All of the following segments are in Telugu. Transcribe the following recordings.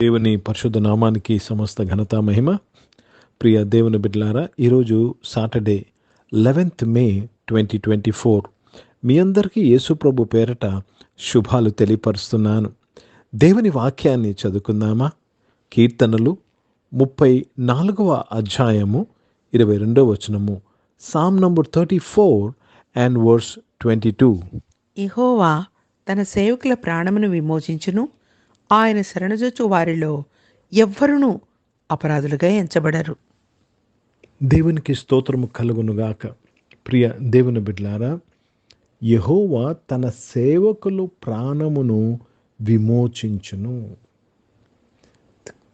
దేవుని పరిశుద్ధ నామానికి సమస్త ఘనత మహిమ. ప్రియ దేవుని బిడ్డలారా, ఈరోజు సాటర్డే 11th మే 2024. మీ అందరికీ యేసుప్రభు పేరట శుభాలు తెలియపరుస్తున్నాను. దేవుని వాక్యాన్ని చదువుకుందామా? కీర్తనలు 34వ అధ్యాయము 22వ వచనము. Sam number 34 and verse 22. యెహోవా తన సేవకుల ప్రాణమును విమోచించును. ఆయన శరణుజొచ్చు వారిలో ఎవ్వరునూ అపరాధులుగా ఎంచబడరు. దేవునికి స్తోత్రము కలుగునుగాక. ప్రియ దేవుని బిడ్డలారా, యెహోవా తన సేవకులు ప్రాణమును విమోచించును.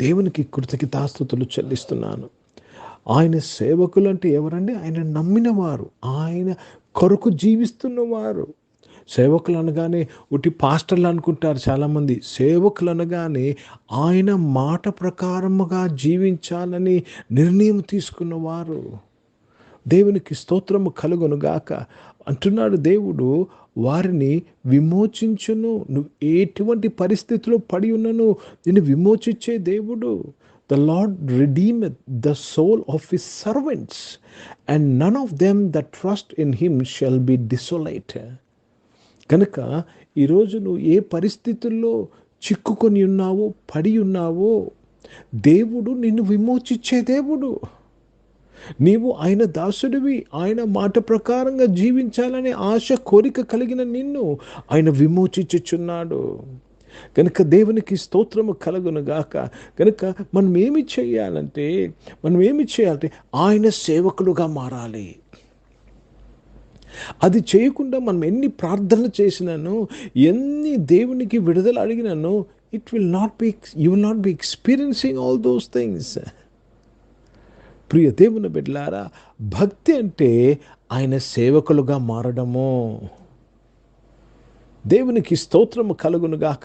దేవునికి కృతజ్ఞతాస్తుతులు చెల్లిస్తున్నాను. ఆయన సేవకులు అంటే ఎవరండి? ఆయన నమ్మినవారు, ఆయన కొరకు జీవిస్తున్నవారు. సేవకులు అనగానే ఉట్టి పాస్టర్లు అనుకుంటారు చాలామంది. సేవకులు అనగానే ఆయన మాట ప్రకారముగా జీవించాలని నిర్ణయం తీసుకున్నవారు. దేవునికి స్తోత్రము కలుగునుగాక. అంటున్నాడు దేవుడు, వారిని విమోచించును. నువ్వు ఎటువంటి పరిస్థితిలో పడి ఉన్నను నిన్ను విమోచించే దేవుడు. The Lord redeemeth the soul of his servants, and none of them that trust in him shall be desolate. కనుక ఈరోజు నువ్వు ఏ పరిస్థితుల్లో చిక్కుకొని ఉన్నావో, పడి ఉన్నావో, దేవుడు నిన్ను విమోచించే దేవుడు. నీవు ఆయన దాసుడివి. ఆయన మాట ప్రకారంగా జీవించాలనే ఆశ, కోరిక కలిగిన నిన్ను ఆయన విమోచించుచున్నాడు. కనుక దేవునికి స్తోత్రము కలుగునుగాక. కనుక మనం ఏమి చేయాలంటే ఆయన సేవకులుగా మారాలి. అది చేయకుండా మనం ఎన్ని ప్రార్థనలు చేసినాను, ఎన్ని దేవునికి విడుదల అడిగినాను, you will not be experiencing all those things. ప్రియ దేవుని బిడ్డలారా, భక్తి అంటే ఆయన సేవకులుగా మారడము. దేవునికి స్తోత్రము కలుగునుగాక.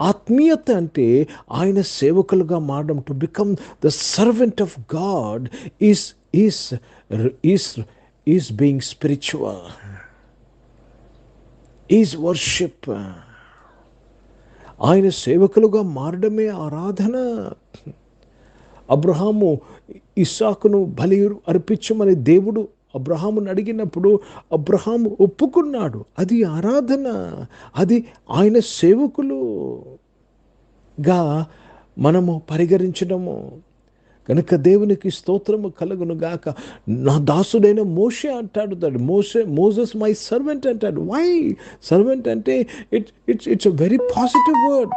ఆత్మీయత అంటే ఆయన సేవకులుగా మారడం. To become the servant of God is being spiritual, is worship. ఆయన సేవకులుగా మారడమే ఆరాధన. అబ్రహాము ఇస్సాకును బలి అర్పించమని దేవుడు అబ్రహామును అడిగినప్పుడు అబ్రహాము ఒప్పుకున్నాడు. అది ఆరాధన. అది ఆయన సేవకులుగా మనము పరిగణించడము. కనుక దేవునికి స్తోత్రము కలుగునుగాక. నా దాసుడైన మోషే అంటాడు, మోసెస్ మై సర్వెంట్ అంటాడు. వై సర్వెంట్ అంటే it's a very positive word.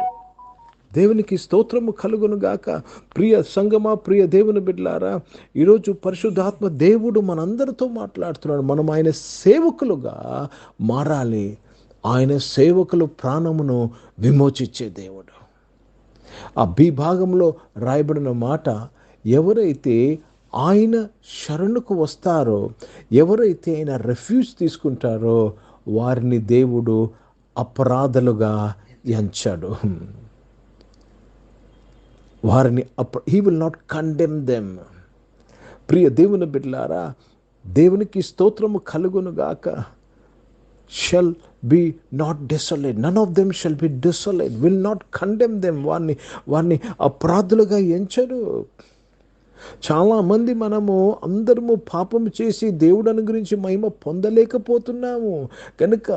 దేవునికి స్తోత్రము కలుగునుగాక. ప్రియ సంగమా, ప్రియ దేవుని బిడ్డలారా, ఈరోజు పరిశుద్ధాత్మ దేవుడు మనందరితో మాట్లాడుతున్నాడు. మనం ఆయన సేవకులుగా మారాలి. ఆయన సేవకులు ప్రాణమును విమోచించే దేవుడు. ఆ బి భాగంలో రాయబడిన మాట, ఎవరైతే ఆయన శరణుకు వస్తారో, ఎవరైతే ఆయన రెఫ్యూజ్ తీసుకుంటారో వారిని దేవుడు అపరాధులుగా ఎంచాడు. వారిని he will not condemn them. ప్రియ దేవుని బిడ్డలారా, దేవునికి స్తోత్రము కలుగునుగాక. Shall be not desolate, none of them shall be desolate, will not condemn them. వారిని అపరాధులుగా ఎంచడు. చాలామంది మనము అందరము పాపము చేసి దేవుడిని గురించి మహిమ పొందలేకపోతున్నాము. కనుక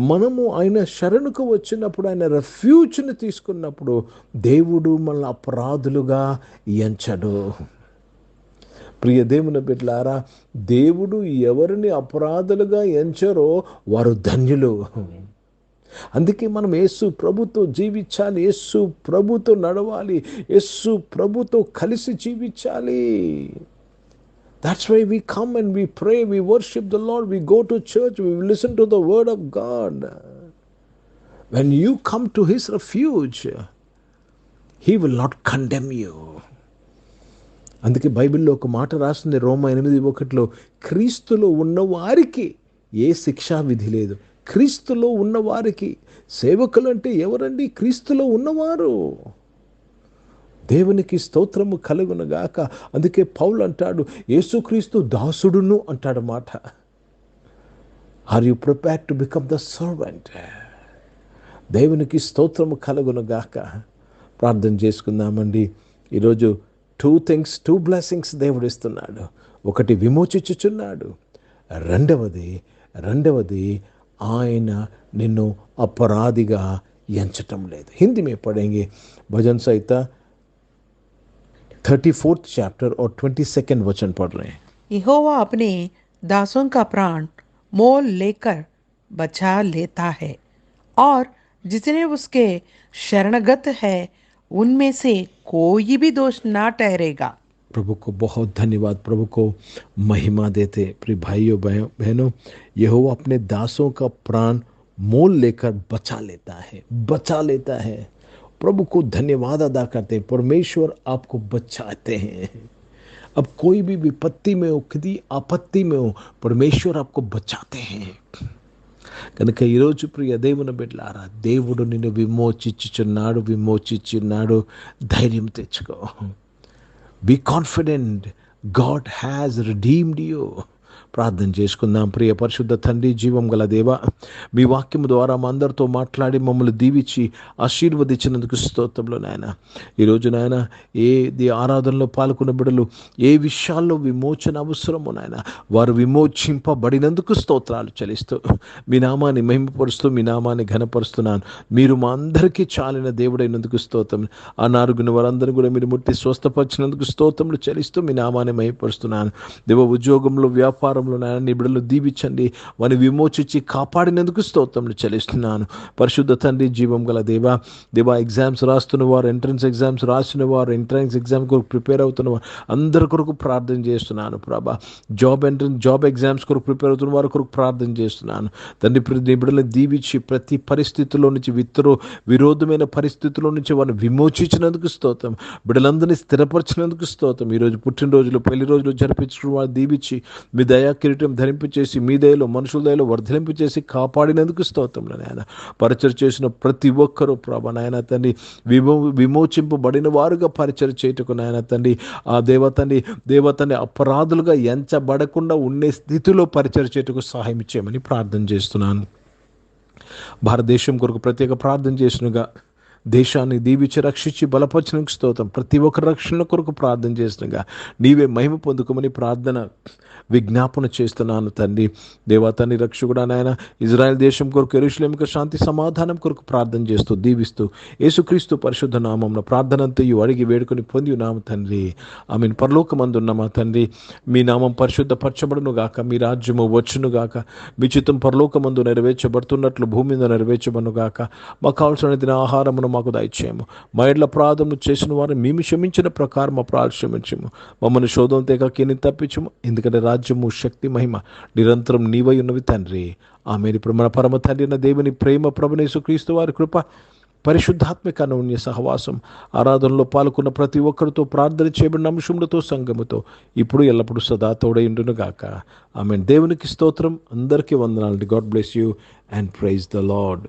మనము ఆయన శరణుకు వచ్చినప్పుడు, ఆయన రెఫ్యూజ్ని తీసుకున్నప్పుడు దేవుడు మనల్ని అపరాధులుగా ఎంచడు. ప్రియ దేవుని బిడ్డలారా, దేవుడు ఎవరిని అపరాధులుగా ఎంచరో వారు ధన్యులు. అందుకే మనం యేసు ప్రభుతో జీవించాలి, యేసు ప్రభుతో నడవాలి, యేసు ప్రభుతో కలిసి జీవించాలి. That's why we come and we pray, we worship the Lord, we go to church, we listen to the word of God. When you come to his refuge, he will not condemn you. అందుకే బైబిల్లో ఒక మాట రాస్తుంది, రోమా 8:1, క్రీస్తులో ఉన్న వారికి ఏ శిక్షా విధి లేదు. క్రీస్తులో ఉన్నవారికి. సేవకులు అంటే ఎవరండి? క్రీస్తులో ఉన్నవారు. దేవునికి స్తోత్రము కలుగునుగాక. అందుకే పౌలు అంటాడు, యేసుక్రీస్తు దాసుడును అంటాడు మాట. Are you prepared to become the servant? దేవునికి స్తోత్రము కలుగునుగాక. ప్రార్థన చేసుకుందామండి. ఈరోజు 2 బ్లెస్సింగ్స్ దేవుడు ఇస్తున్నాడు. ఒకటి విమోచించుచున్నాడు. రెండవది ఆయన నిన్ను అపరాధిగా ఎంచటం లేదు. హిందీ में पढ़ेंगे भजन संहिता 34th चैप्टर और 22nd वचन पढ़ रहे हैं. यहोवा अपने दासों का प्राण मोल लेकर बचा लेता है और जितने उसके शरणगत है उनमें से कोई भी दोष ना ठहरेगा. प्रभु को बहुत धन्यवाद, प्रभु को महिमा देते. प्रिय भाइयों बहनों, यहोवा अपने दासों का प्राण मोल लेकर बचा लेता है. प्रभु को धन्यवाद अदा करते हैं. परमेश्वर आपको बचाते हैं. अब कोई भी विपत्ति में हो, किसी आपत्ति में हो, परमेश्वर आपको बचाते हैं. కనుక ఈరోజు ప్రియ దేవుని బిడ్డలారా, దేవుడు నిన్ను విమోచించుచున్నాడు. ధైర్యం తెచ్చుకో. Be confident, God has redeemed you. ప్రార్థన చేసుకుందాం. ప్రియ పరిశుద్ధ తండ్రి, జీవం గల దేవ, మీ వాక్యము ద్వారా మా అందరితో మాట్లాడి మమ్మల్ని దీవించి ఆశీర్వదించినందుకు స్తోత్రంలో నాయన. ఈరోజు నాయన ఆరాధనలో పాల్గొన్న బిడ్డలు ఏ విషయాల్లో విమోచన అవసరమో నాయన, వారు విమోచింపబడినందుకు స్తోత్రాలు చెల్లిస్తూ మీ నామాన్ని మహిమపరుస్తూ మీ నామాన్ని ఘనపరుస్తున్నాను. మీరు మా అందరికీ చాలిన దేవుడైనందుకు స్తోత్రం. అనారోగ్యం వారందరూ కూడా మీరు ముట్టి స్వస్థపరిచినందుకు స్తోత్రములు చెల్లిస్తూ మీ నామాన్ని మహిమపరుస్తున్నాను. దేవ, ఉద్యోగంలో వ్యాపారంలో నాయన నీ బిడ్డలు దీవించండి, వారిని విమోచించి కాపాడినందుకు స్తోత్రములు చెల్లిస్తున్నాను. పరిశుద్ధ తండ్రి, జీవం గల దేవా, ఎగ్జామ్స్ రాస్తున్న వారు, ఎంట్రన్స్ ఎగ్జామ్స్ రాసిన వారు, ఎంట్రన్స్ ఎగ్జామ్ కొరకు ప్రిపేర్ అవుతున్న వారు అందరి కొరకు ప్రార్థన చేస్తున్నాను. ప్రభా, జాబ్ ఎగ్జామ్స్ కొరకు ప్రిపేర్ అవుతున్న వారి కొరకు ప్రార్థన చేస్తున్నాను. తండ్రి, నీ బిడ్డలను దీవించి ప్రతి పరిస్థితుల్లో నుంచి విరోధమైన పరిస్థితుల్లో నుంచి వారిని విమోచించినందుకు స్తోత్రం. బిడ్డలందరినీ స్థిరపరిచినందుకు స్తోత్రం. ఈరోజు పుట్టినరోజులు, పెళ్లి రోజులు జరిపించుకున్న వారు దీవించి మీ దయా కిరీటం ధరింపచేసి మీ దయలో, మనుషుల దయలో వర్ధలింపచేసి కాపాడినందుకు స్తోత్రంలో నాయన. పరిచయం చేసిన ప్రతి ఒక్కరూ ప్రభా నాయన తండ్రి విమోచింపబడిన వారుగా పరిచయం చేయటకు నాయన తండ్రి, ఆ దేవతండ్రి అపరాధులుగా ఎంచబడకుండా ఉండే స్థితిలో పరిచయం చేయటకు సహాయం చేయమని ప్రార్థన చేస్తున్నాను. భారతదేశం కొరకు ప్రత్యేక ప్రార్థన చేసినగా దేశాన్ని దీవించి రక్షించి బలపరచడానికి స్తోత్రం. ప్రతి ఒక్క రక్షణ కొరకు ప్రార్థన చేసినగా నీవే మహిమ పొందుకోమని ప్రార్థన విజ్ఞాపన చేస్తున్నాను తండ్రి. దేవా తండ్రి, రక్షకుడా నాయన, ఇజ్రాయెల్ దేశం కొరకు, యెరూషలేముకు శాంతి సమాధానం కొరకు ప్రార్థన చేస్తూ దీవిస్తూ యేసుక్రీస్తు పరిశుద్ధ నామమున ప్రార్థనంతయు అడిగి వేడుకొని పొంది ఉన్నాము తండ్రి. ఆమేన్. పరలోకమందున్న మా తండ్రి, మీ నామం పరిశుద్ధపరచబడును గాక, మీ రాజ్యము వచ్చును గాక, మీ చిత్తం పరలోకమందు నెరవేర్చబడుతున్నట్లు భూమి మీద నెరవేర్చబడును గాక. మాకు కావాల్సిన దిన ఆహారమును మాకు దయచేయము. మా ఎడ్ల అపరాధము చేసిన వారిని మేము క్షమించిన ప్రకారం మా అపరాధములు క్షమించము. మమ్మల్ని శోధన తేకని తప్పించము. ఎందుకంటే రాజ్యము, శక్తి, మహిమ నిరంతరం నీవై ఉన్నవి తండ్రి. ఆమేన్. ఇప్పుడు మన పరమ తండ్రి అయిన దేవుని ప్రేమ, ప్రభువైన యేసుక్రీస్తు వారి కృప, పరిశుద్ధాత్మిక అన్యోన్య సహవాసం, ఆరాధనలో పాల్గొన్న ప్రతి ఒక్కరితో, ప్రార్థన చేయబడిన అంశములతో, సంఘముతో ఇప్పుడు ఎల్లప్పుడూ సదా తోడైండును గాక. ఆమేన్. దేవునికి స్తోత్రం. అందరికీ వందనాలు. God bless you and praise the lord.